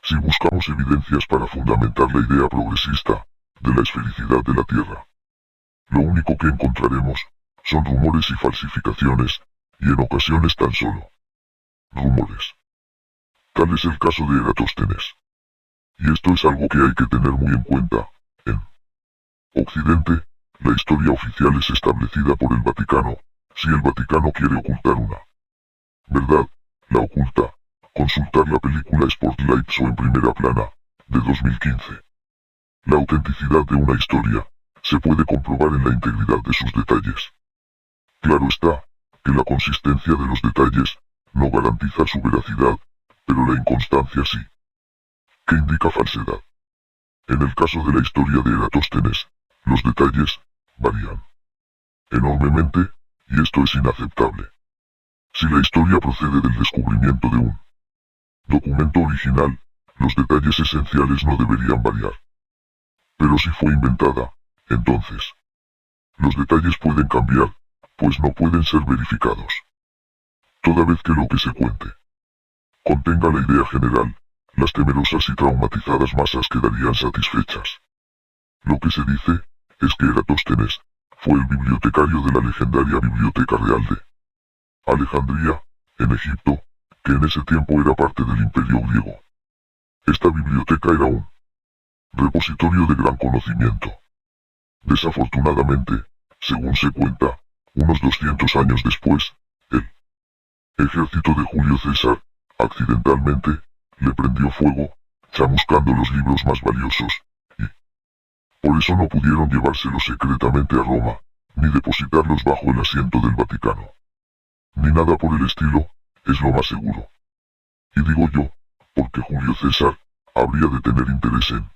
Si buscamos evidencias para fundamentar la idea progresista de la esfericidad de la Tierra, lo único que encontraremos son rumores y falsificaciones, y en ocasiones tan solo rumores. Tal es el caso de Eratóstenes. Y esto es algo que hay que tener muy en cuenta. En Occidente, la historia oficial es establecida por el Vaticano. Si el Vaticano quiere ocultar una verdad, la oculta. Consultar la película Spotlight o En Primera Plana, de 2015. La autenticidad de una historia se puede comprobar en la integridad de sus detalles. Claro está, que la consistencia de los detalles no garantiza su veracidad, pero la inconstancia sí. ¿Qué indica falsedad? En el caso de la historia de Eratóstenes, los detalles varían enormemente, y esto es inaceptable. Si la historia procede del descubrimiento de un documento original, los detalles esenciales no deberían variar. Pero si fue inventada, entonces, los detalles pueden cambiar, pues no pueden ser verificados. Toda vez que lo que se cuente contenga la idea general, las temerosas y traumatizadas masas quedarían satisfechas. Lo que se dice es que Eratóstenes fue el bibliotecario de la legendaria Biblioteca Real de Alejandría, en Egipto, que en ese tiempo era parte del Imperio griego. Esta biblioteca era un repositorio de gran conocimiento. Desafortunadamente, según se cuenta, unos 200 años después, el ejército de Julio César, accidentalmente, le prendió fuego, chamuscando los libros más valiosos, y por eso no pudieron llevárselos secretamente a Roma, ni depositarlos bajo el asiento del Vaticano. Ni nada por el estilo, es lo más seguro. Y digo yo, porque Julio César habría de tener interés en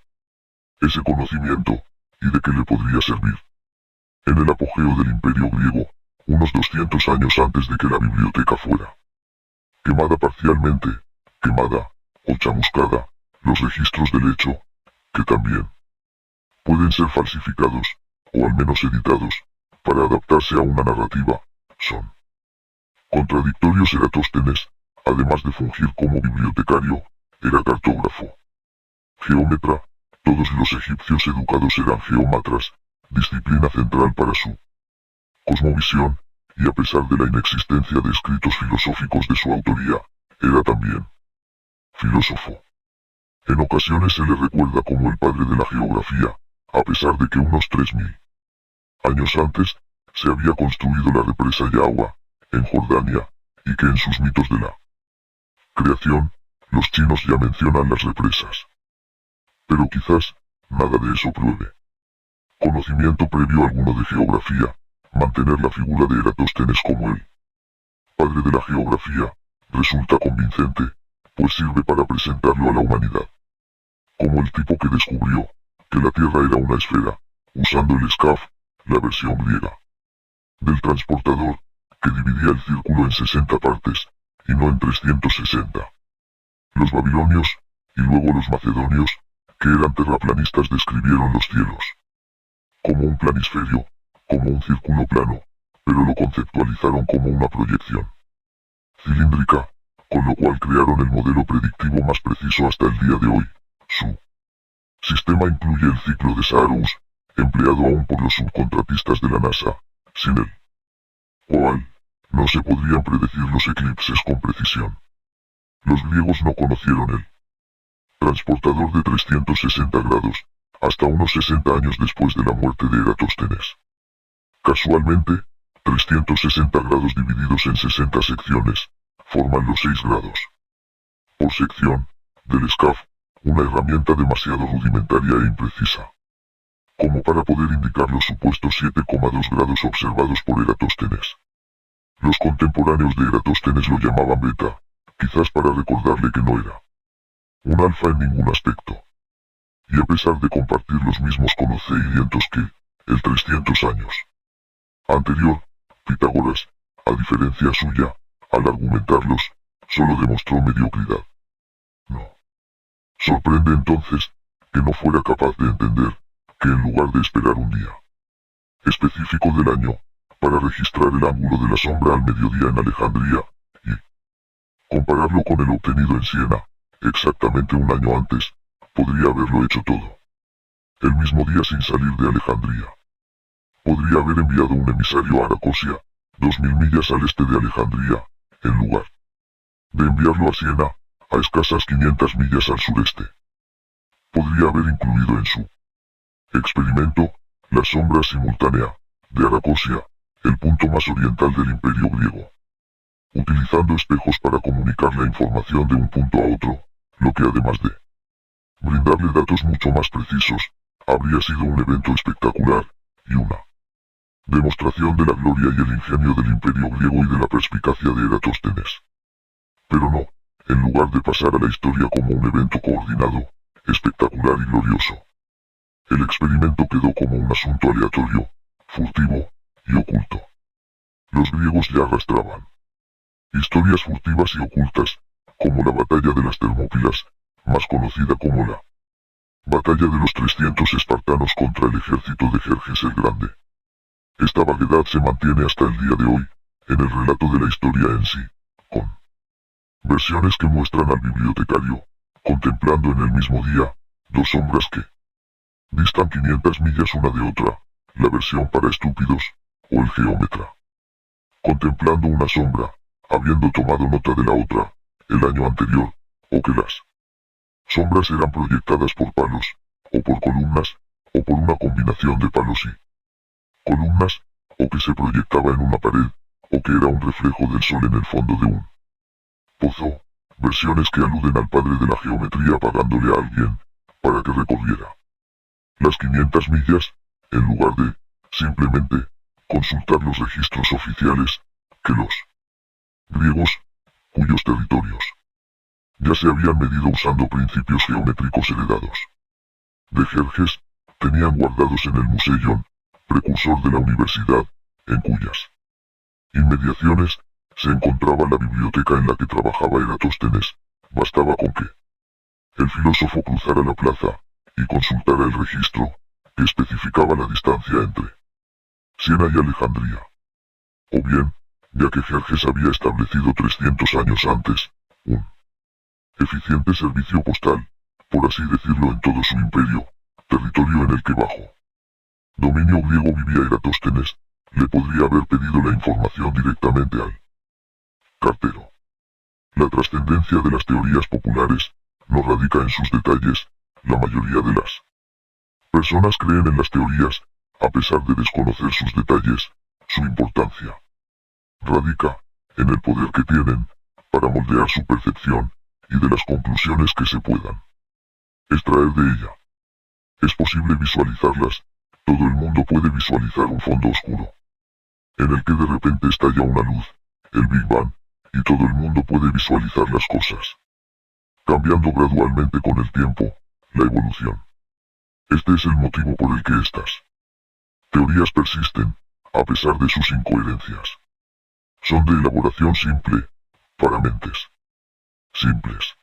ese conocimiento, y de qué le podría servir. En el apogeo del Imperio griego, unos 200 años antes de que la biblioteca fuera quemada parcialmente, quemada, o chamuscada, los registros del hecho, que también pueden ser falsificados, o al menos editados, para adaptarse a una narrativa, son contradictorios. Eratóstenes, además de fungir como bibliotecario, era cartógrafo, geómetra. Todos los egipcios educados eran geómatras, disciplina central para su cosmovisión, y a pesar de la inexistencia de escritos filosóficos de su autoría, era también filósofo. En ocasiones se le recuerda como el padre de la geografía, a pesar de que unos 3000 años antes, se había construido la represa Yahua, en Jordania, y que en sus mitos de la creación, los chinos ya mencionan las represas. Pero quizás, nada de eso pruebe conocimiento previo alguno de geografía. Mantener la figura de Eratóstenes como el padre de la geografía resulta convincente, pues sirve para presentarlo a la humanidad como el tipo que descubrió que la Tierra era una esfera, usando el SCAF, la versión griega del transportador, que dividía el círculo en 60 partes, y no en 360. Los babilonios, y luego los macedonios, que eran terraplanistas, describieron los cielos como un planisferio, como un círculo plano, pero lo conceptualizaron como una proyección cilíndrica, con lo cual crearon el modelo predictivo más preciso hasta el día de hoy. Su sistema incluye el ciclo de Saharus, empleado aún por los subcontratistas de la NASA, sin el cual no se podrían predecir los eclipses con precisión. Los griegos no conocieron el transportador de 360 grados, hasta unos 60 años después de la muerte de Eratóstenes. Casualmente, 360 grados divididos en 60 secciones, forman los 6 grados por sección del SCAF, una herramienta demasiado rudimentaria e imprecisa como para poder indicar los supuestos 7,2 grados observados por Eratóstenes. Los contemporáneos de Eratóstenes lo llamaban beta, quizás para recordarle que no era un alfa en ningún aspecto. Y a pesar de compartir los mismos conocimientos que el 300 años anterior, Pitágoras, a diferencia suya, al argumentarlos, solo demostró mediocridad. No sorprende entonces que no fuera capaz de entender que en lugar de esperar un día específico del año para registrar el ángulo de la sombra al mediodía en Alejandría y compararlo con el obtenido en Siena, exactamente un año antes, podría haberlo hecho todo. El mismo día sin salir de Alejandría. Podría haber enviado un emisario a Aracosia, 2000 millas al este de Alejandría, en lugar de enviarlo a Siena, a escasas 500 millas al sureste. Podría haber incluido en su experimento la sombra simultánea de Aracosia, el punto más oriental del imperio griego, utilizando espejos para comunicar la información de un punto a otro, lo que además de brindarle datos mucho más precisos, habría sido un evento espectacular, y una demostración de la gloria y el ingenio del imperio griego y de la perspicacia de Eratóstenes. Pero no, en lugar de pasar a la historia como un evento coordinado, espectacular y glorioso, el experimento quedó como un asunto aleatorio, furtivo y oculto. Los griegos ya arrastraban historias furtivas y ocultas, como la batalla de las Termópilas, más conocida como la batalla de los 300 espartanos contra el ejército de Jerjes el Grande. Esta vaguedad se mantiene hasta el día de hoy, en el relato de la historia en sí, con versiones que muestran al bibliotecario, contemplando en el mismo día, dos sombras que distan 500 millas una de otra, la versión para estúpidos, o el geómetra. Contemplando una sombra, habiendo tomado nota de la otra, el año anterior, o que las sombras eran proyectadas por palos, o por columnas, o por una combinación de palos y columnas, o que se proyectaba en una pared, o que era un reflejo del sol en el fondo de un pozo, versiones que aluden al padre de la geometría pagándole a alguien, para que recorriera las 500 millas, en lugar de, simplemente, consultar los registros oficiales, que los griegos, cuyos territorios ya se habían medido usando principios geométricos heredados de Jerjes, tenían guardados en el Museion, precursor de la universidad, en cuyas inmediaciones se encontraba la biblioteca en la que trabajaba Eratóstenes. Bastaba con que el filósofo cruzara la plaza y consultara el registro que especificaba la distancia entre Siena y Alejandría. O bien, ya que Jerjes había establecido 300 años antes un eficiente servicio postal, por así decirlo, en todo su imperio, territorio en el que bajo dominio griego vivía Eratóstenes, le podría haber pedido la información directamente al cartero. La trascendencia de las teorías populares no radica en sus detalles. La mayoría de las personas creen en las teorías, a pesar de desconocer sus detalles. Su importancia radica en el poder que tienen para moldear su percepción y de las conclusiones que se puedan extraer de ella. Es posible visualizarlas. Todo el mundo puede visualizar un fondo oscuro en el que de repente estalla una luz, el Big Bang, y todo el mundo puede visualizar las cosas cambiando gradualmente con el tiempo, la evolución. Este es el motivo por el que estas teorías persisten, a pesar de sus incoherencias. Son de elaboración simple, para mentes simples.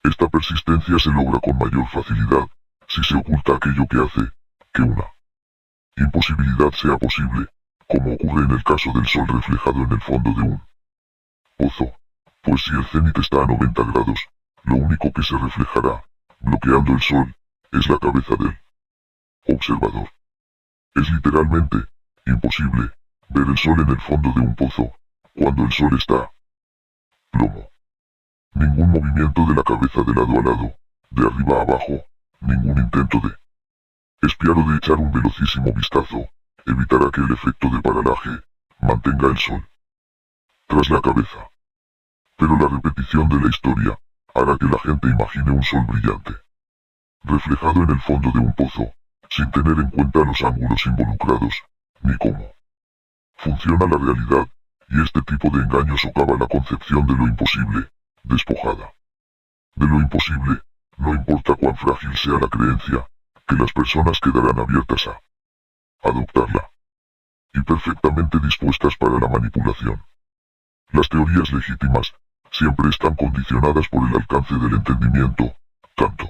Esta persistencia se logra con mayor facilidad, si se oculta aquello que hace que una imposibilidad sea posible, como ocurre en el caso del sol reflejado en el fondo de un pozo, pues si el cenit está a 90 grados, lo único que se reflejará, bloqueando el sol, es la cabeza del observador. Es literalmente imposible ver el sol en el fondo de un pozo, cuando el sol está plomo. Ningún movimiento de la cabeza de lado a lado, de arriba a abajo, ningún intento de espiar o de echar un velocísimo vistazo, evitará que el efecto de paralaje mantenga el sol tras la cabeza. Pero la repetición de la historia hará que la gente imagine un sol brillante, reflejado en el fondo de un pozo, sin tener en cuenta los ángulos involucrados, ni cómo funciona la realidad, y este tipo de engaño socava la concepción de lo imposible, despojada de lo imposible, no importa cuán frágil sea la creencia, que las personas quedarán abiertas a adoptarla, y perfectamente dispuestas para la manipulación. Las teorías legítimas siempre están condicionadas por el alcance del entendimiento, tanto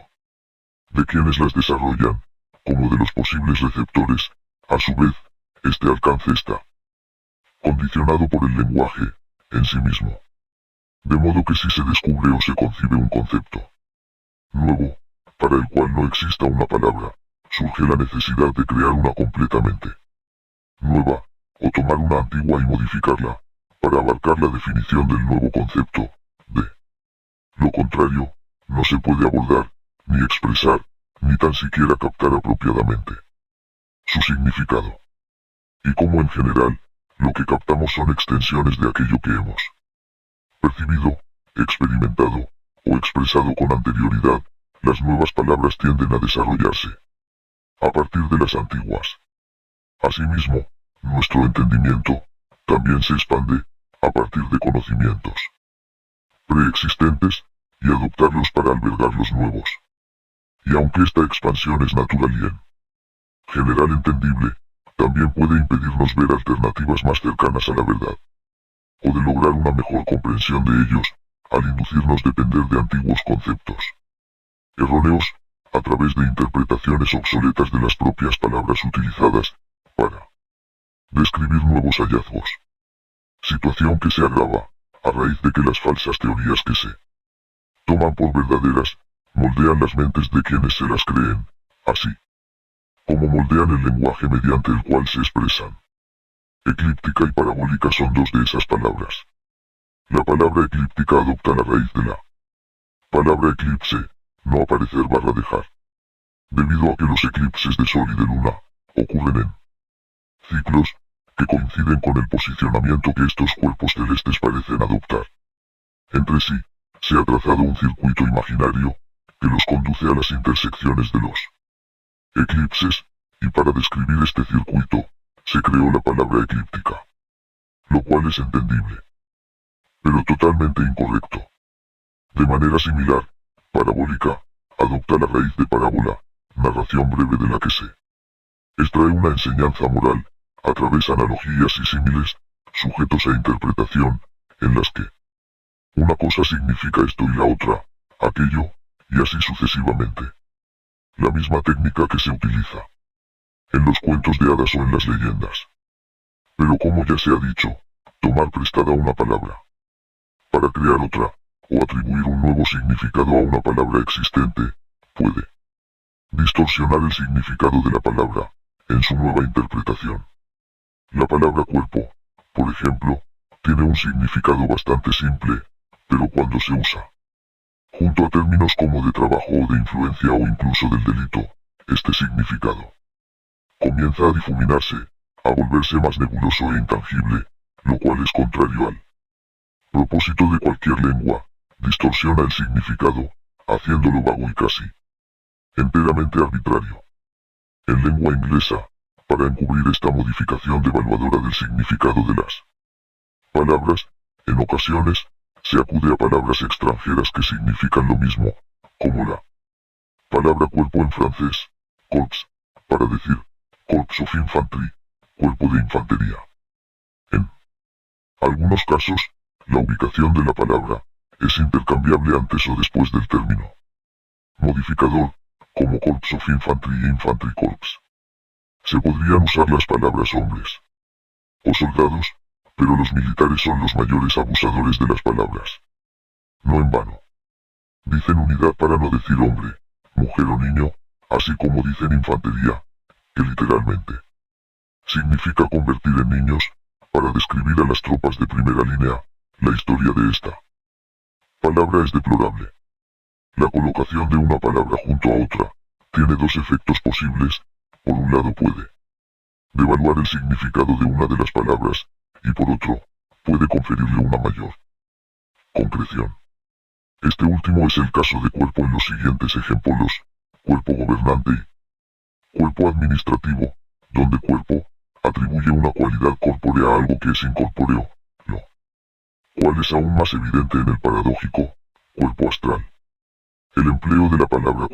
de quienes las desarrollan, como de los posibles receptores. A su vez, este alcance está condicionado por el lenguaje en sí mismo. De modo que si se descubre o se concibe un concepto nuevo, para el cual no exista una palabra, surge la necesidad de crear una completamente nueva, o tomar una antigua y modificarla, para abarcar la definición del nuevo concepto. De lo contrario, no se puede abordar, ni expresar, ni tan siquiera captar apropiadamente su significado. Y como en general, lo que captamos son extensiones de aquello que hemos percibido, experimentado, o expresado con anterioridad, las nuevas palabras tienden a desarrollarse a partir de las antiguas. Asimismo, nuestro entendimiento también se expande a partir de conocimientos preexistentes y adoptarlos para albergar los nuevos. Y aunque esta expansión es natural y en general entendible, también puede impedirnos ver alternativas más cercanas a la verdad, o de lograr una mejor comprensión de ellos, al inducirnos a depender de antiguos conceptos erróneos, a través de interpretaciones obsoletas de las propias palabras utilizadas para describir nuevos hallazgos. Situación que se agrava a raíz de que las falsas teorías que se toman por verdaderas moldean las mentes de quienes se las creen, así como moldean el lenguaje mediante el cual se expresan. Eclíptica y parabólica son dos de esas palabras. La palabra eclíptica adopta la raíz de la palabra eclipse, no aparecer barra dejar, debido a que los eclipses de sol y de luna ocurren en ciclos que coinciden con el posicionamiento que estos cuerpos celestes parecen adoptar. Entre sí, se ha trazado un circuito imaginario que los conduce a las intersecciones de los eclipses, y para describir este circuito, se creó la palabra eclíptica, lo cual es entendible, pero totalmente incorrecto. De manera similar, parabólica adopta la raíz de parábola, narración breve de la que se extrae una enseñanza moral, a través de analogías y símiles, sujetos a interpretación, en las que una cosa significa esto y la otra, aquello, y así sucesivamente. La misma técnica que se utiliza en los cuentos de hadas o en las leyendas. Pero como ya se ha dicho, tomar prestada una palabra para crear otra, o atribuir un nuevo significado a una palabra existente, puede distorsionar el significado de la palabra, en su nueva interpretación. La palabra cuerpo, por ejemplo, tiene un significado bastante simple, pero cuando se usa junto a términos como de trabajo o de influencia o incluso del delito, este significado comienza a difuminarse, a volverse más nebuloso e intangible, lo cual es contrario al propósito de cualquier lengua, distorsiona el significado, haciéndolo vago y casi enteramente arbitrario. En lengua inglesa, para encubrir esta modificación devaluadora del significado de las palabras, en ocasiones, se acude a palabras extranjeras que significan lo mismo, como la palabra cuerpo en francés, corps, para decir corps of infantry, cuerpo de infantería. En algunos casos, la ubicación de la palabra es intercambiable antes o después del término modificador, como corps of infantry e infantry corps. Se podrían usar las palabras hombres o soldados, pero los militares son los mayores abusadores de las palabras. No en vano dicen unidad para no decir hombre, mujer o niño, así como dicen infantería, que literalmente significa convertir en niños, para describir a las tropas de primera línea. La historia de esta palabra es deplorable. La colocación de una palabra junto a otra tiene dos efectos posibles. Por un lado puede devaluar el significado de una de las palabras, y por otro, puede conferirle una mayor concreción. Este último es el caso de cuerpo en los siguientes ejemplos: cuerpo gobernante y cuerpo administrativo, donde cuerpo atribuye una cualidad corpórea a algo que es incorpóreo, lo cual es aún más evidente en el paradójico cuerpo astral. El empleo de la palabra